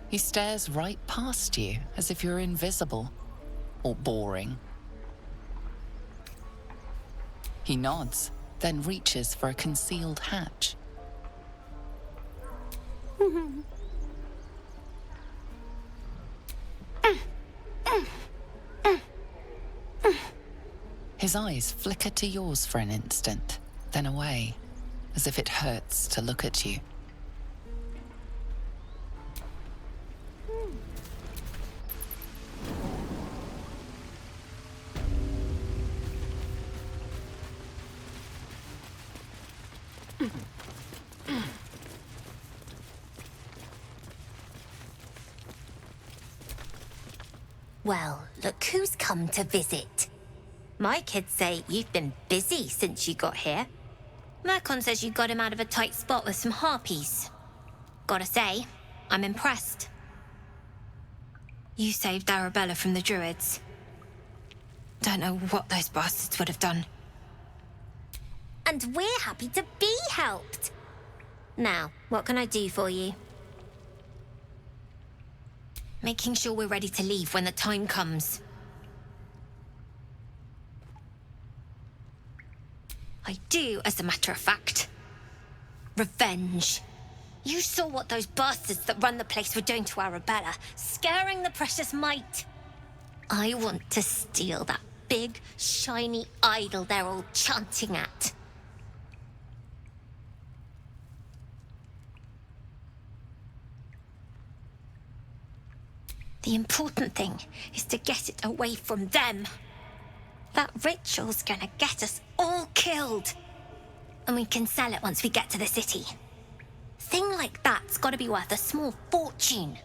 He stares right past you, as if you're invisible. Or boring. He nods, then reaches for a concealed hatch. His eyes flicker to yours for an instant, then away, as if it hurts to look at you. Well, look who's come to visit. My kids say you've been busy since you got here. Mercon says you got him out of a tight spot with some harpies. Gotta say, I'm impressed. You saved Arabella from the druids. Don't know what those bastards would have done. And we're happy to be helped. Now, what can I do for you? Making sure we're ready to leave when the time comes. I do, as a matter of fact. Revenge. You saw what those bastards that run the place were doing to Arabella, scaring the precious mite. I want to steal that big, shiny idol they're all chanting at. The important thing is to get it away from them. That ritual's gonna get us all killed. And we can sell it once we get to the city. Thing like that's gotta be worth a small fortune.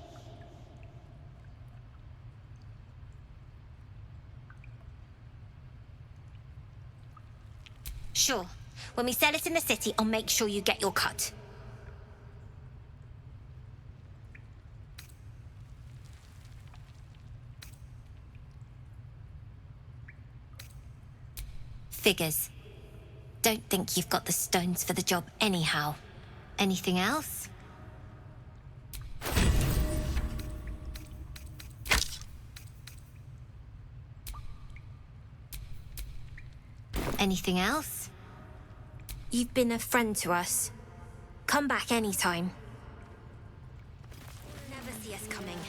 Sure. When we sell it in the city, I'll make sure you get your cut. Figures. Don't think you've got the stones for the job anyhow. Anything else? Anything else? You've been a friend to us. Come back anytime. Never see us coming.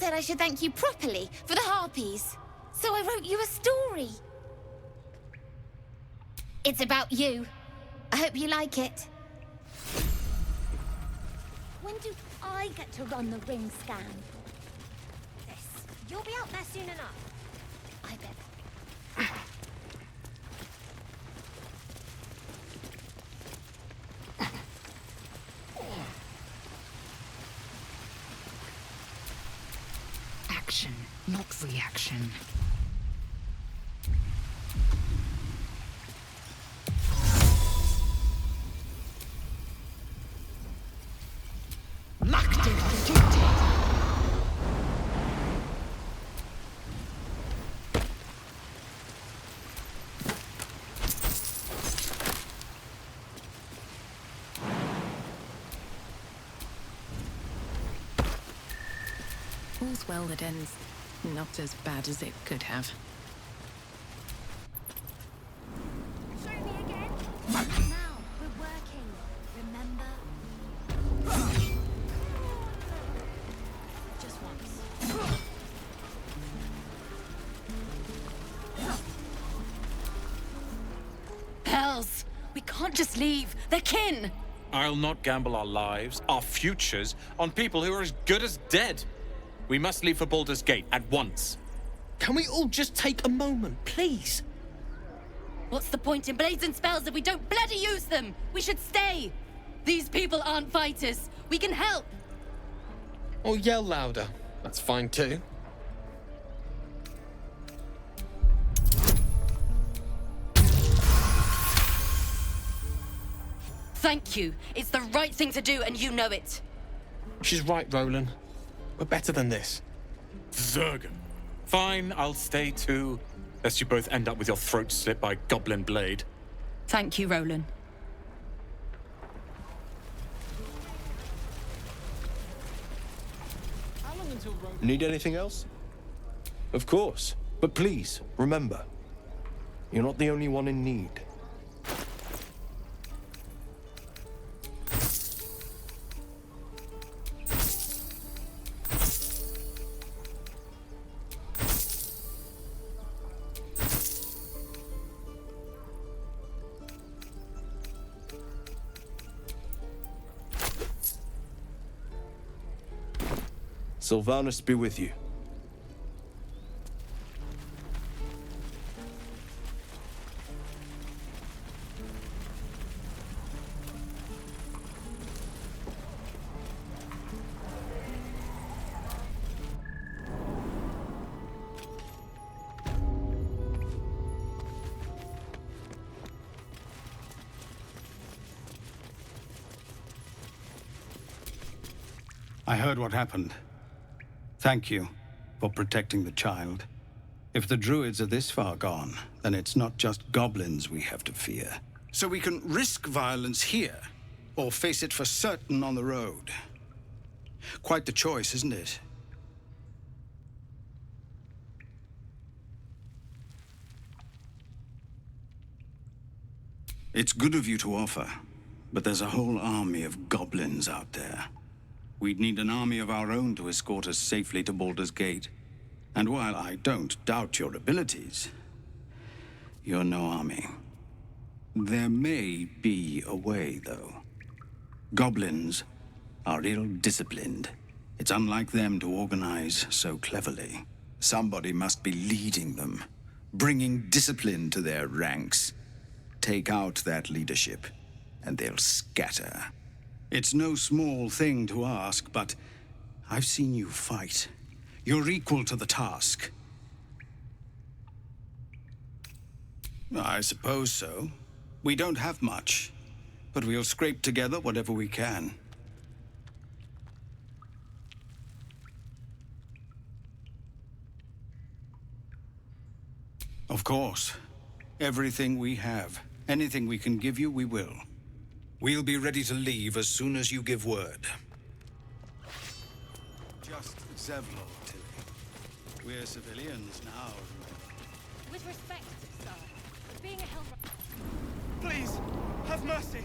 said I should thank you properly for the harpies. So I wrote you a story. It's about you. I hope you like it. When do I get to run the ring scan? This. You'll be out there soon enough. I bet. Action, not reaction. All's well that ends not as bad as it could have. Show me again. Now, we're working. Remember? Just once. Hells! We can't just leave. They're kin! I'll not gamble our lives, our futures, on people who are as good as dead. We must leave for Baldur's Gate at once. Can we all just take a moment, please? What's the point in blades and spells if we don't bloody use them? We should stay! These people aren't fighters. We can help! Or yell louder. That's fine too. Thank you. It's the right thing to do, and you know it. She's right, Roland. We're better than this. Zergan. Fine, I'll stay too. Lest you both end up with your throat slit by Goblin Blade. Thank you, Roland. Need anything else? Of course. But please, remember, you're not the only one in need. Sylvanus be with you. I heard what happened. Thank you for protecting the child. If the druids are this far gone, then it's not just goblins we have to fear. So we can risk violence here, or face it for certain on the road. Quite the choice, isn't it? It's good of you to offer, but there's a whole army of goblins out there. We'd need an army of our own to escort us safely to Baldur's Gate. And while I don't doubt your abilities, you're no army. There may be a way, though. Goblins are ill-disciplined. It's unlike them to organize so cleverly. Somebody must be leading them, bringing discipline to their ranks. Take out that leadership, and they'll scatter. It's no small thing to ask, but I've seen you fight. You're equal to the task. I suppose so. We don't have much, but we'll scrape together whatever we can. Of course. Everything we have. Anything we can give you, we will. We'll be ready to leave as soon as you give word. Just Zevlor, Tilly. We're civilians now. With respect, sir. Being a Hellrider. Please, have mercy.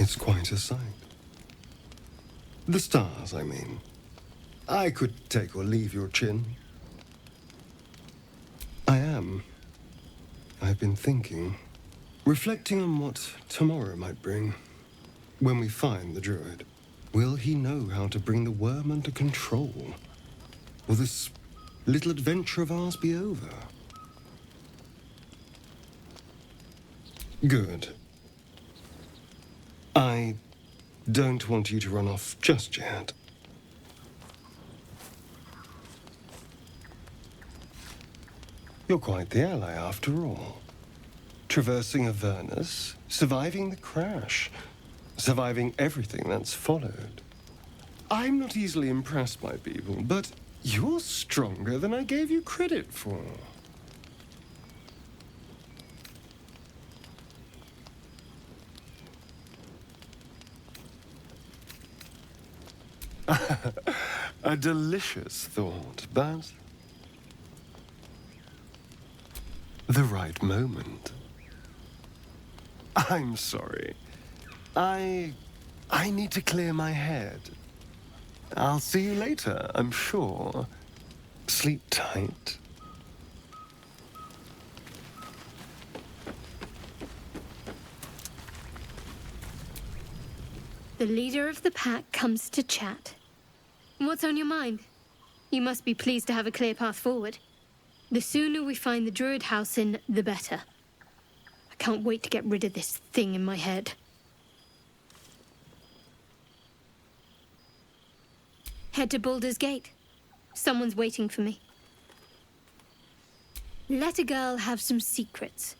It's quite a sight. The stars, I mean. I could take or leave your chin. I am. I've been thinking, reflecting on what tomorrow might bring. When we find the druid, will he know how to bring the worm under control? Will this little adventure of ours be over? Good. I don't want you to run off just yet. You're quite the ally, after all. Traversing Avernus, surviving the crash, surviving everything that's followed. I'm not easily impressed by people, but you're stronger than I gave you credit for. A delicious thought, but the right moment. I'm sorry. I need to clear my head. I'll see you later, I'm sure. Sleep tight. The leader of the pack comes to chat. What's on your mind? You must be pleased to have a clear path forward. The sooner we find the druid house in, the better. I can't wait to get rid of this thing in my head. Head to Baldur's Gate. Someone's waiting for me. Let a girl have some secrets.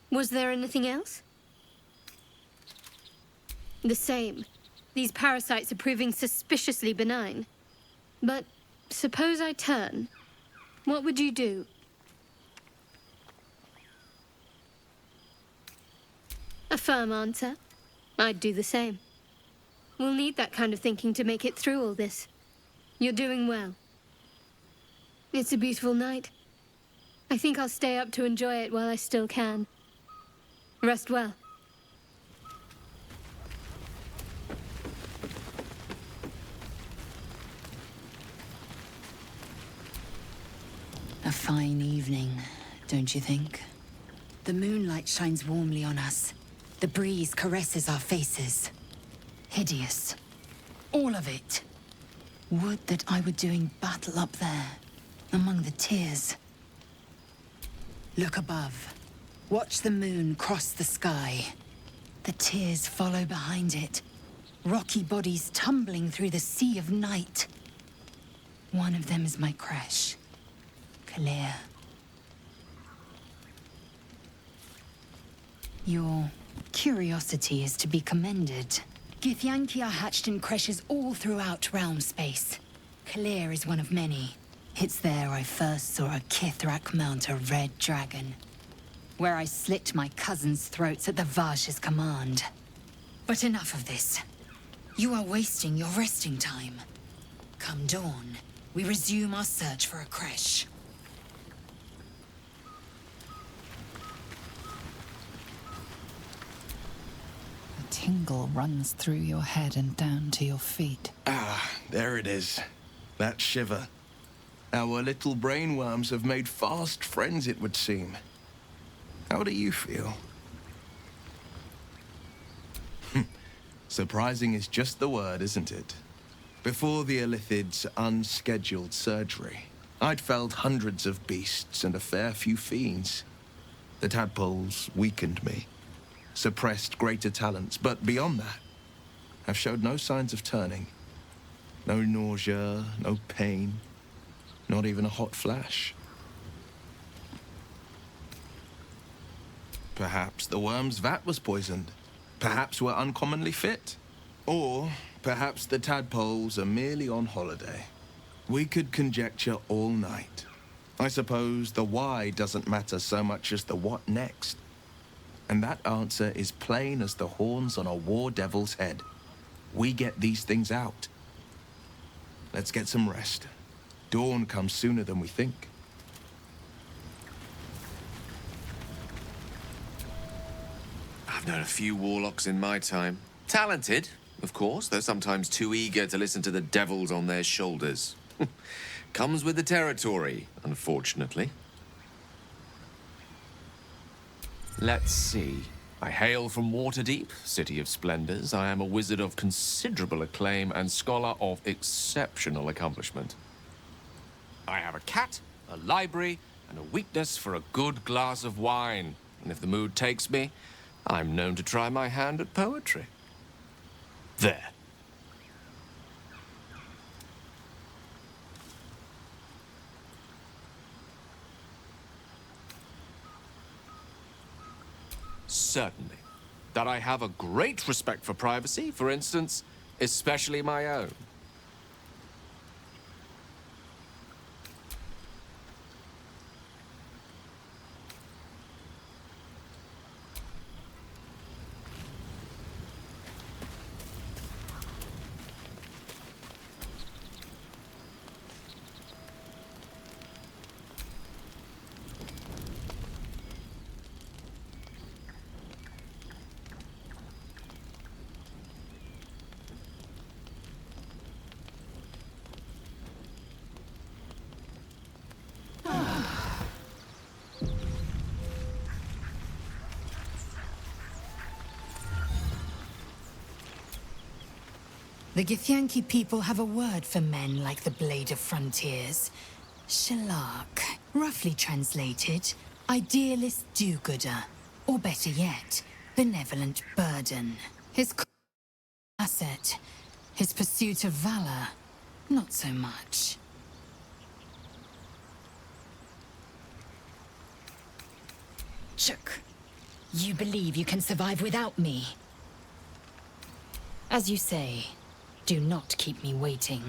Was there anything else? The same. These parasites are proving suspiciously benign. But suppose I turn. What would you do? A firm answer. I'd do the same. We'll need that kind of thinking to make it through all this. You're doing well. It's a beautiful night. I think I'll stay up to enjoy it while I still can. Rest well. A fine evening, don't you think? The moonlight shines warmly on us. The breeze caresses our faces. Hideous. All of it. Would that I were doing battle up there, among the tears. Look above. Watch the moon cross the sky. The tears follow behind it. Rocky bodies tumbling through the sea of night. One of them is my creche. Clear. Your curiosity is to be commended. Githyanki are hatched in creches all throughout realm space. Clear is one of many. It's there I first saw a Kithrak mount a red dragon. Where I slit my cousins' throats at the Vaj's command. But enough of this. You are wasting your resting time. Come dawn, we resume our search for a creche. Tingle runs through your head and down to your feet. Ah, there it is. That shiver. Our little brainworms have made fast friends, it would seem. How do you feel? Surprising is just the word, isn't it? Before the Illithid's unscheduled surgery, I'd felled hundreds of beasts and a fair few fiends. The tadpoles weakened me. Suppressed greater talents, but beyond that, I've showed no signs of turning. No nausea, no pain, not even a hot flash. Perhaps the worm's vat was poisoned. Perhaps we're uncommonly fit. Or perhaps the tadpoles are merely on holiday. We could conjecture all night. I suppose the why doesn't matter so much as the what next. And that answer is plain as the horns on a war devil's head. We get these things out. Let's get some rest. Dawn comes sooner than we think. I've known a few warlocks in my time. Talented, of course, though sometimes too eager to listen to the devils on their shoulders. Comes with the territory, unfortunately. Let's see. I hail from Waterdeep, City of Splendors. I am a wizard of considerable acclaim and scholar of exceptional accomplishment. I have a cat, a library, and a weakness for a good glass of wine. And if the mood takes me, I'm known to try my hand at poetry. There. Certainly. That I have a great respect for privacy, for instance, especially my own. The Githyanki people have a word for men like the Blade of Frontiers. Shalak. Roughly translated, idealist do-gooder. Or better yet, benevolent burden. His asset, his pursuit of valor, not so much. Chuk, you believe you can survive without me? As you say, do not keep me waiting.